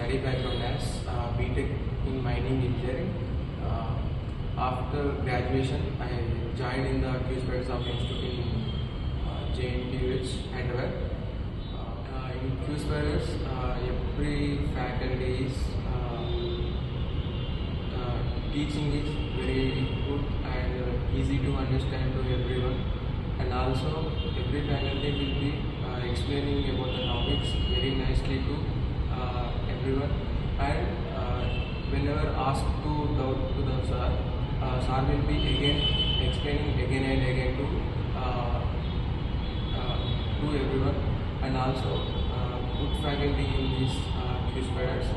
study background as B.TECH in mining engineering. After graduation, I joined in the Qspiders of Institute in Jntu, Hyderabad. In Qspiders, every faculty is teaching is very good and easy to understand to everyone, and also every faculty will be explaining about the topics very nicely to everyone, and whenever asked to the sir, sir will be again explaining again and again to everyone, and also good faculty in these Qspiders.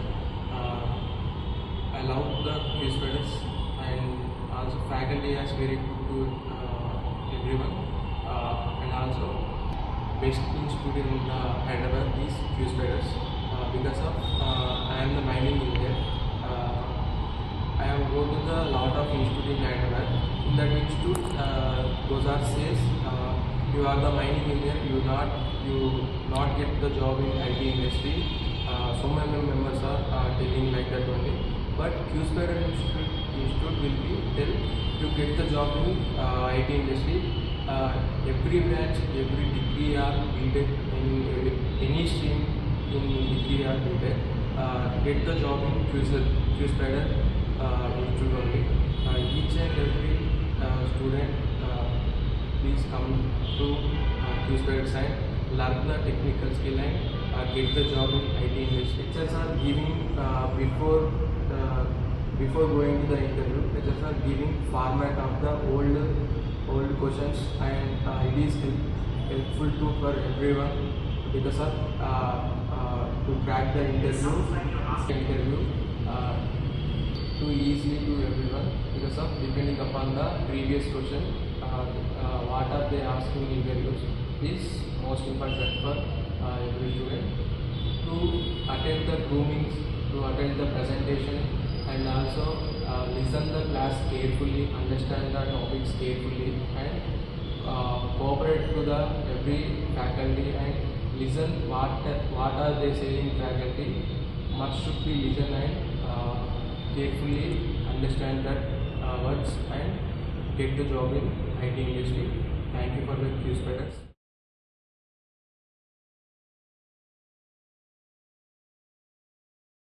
I love the Qspiders, and also faculty is very good to everyone, and also best student in Hyderabad is Qspiders because of I am the mining engineer. I have go to the lot of institute in Hyderabad. In that institute, those are says you are the mining engineer, you not get the job in IT industry. So many members are telling like that only. But Qspiders institute will be tell you get the job in IT industry. Every branch, every degree or B.TECH in any stream in degree or B.TECH, get the job in Qspiders institute only. Each and every student please come to Qspiders and learn the technical skill and get the job in IT industry. Lectures are giving before going to the interview. Lectures are giving format of the old questions, and it is helpful to for everyone because of to crack the interview too easily to everyone because of depending upon the previous question. What are they asking in interviews is most important for every student to attend the groomings, to attend the presentation, and also listen the class carefully, understand the topics carefully, and cooperate to the every faculty and listen what are they saying faculty. Must should be listen and carefully understand that words and get the job in IT industry. Thank you for the Qspiders.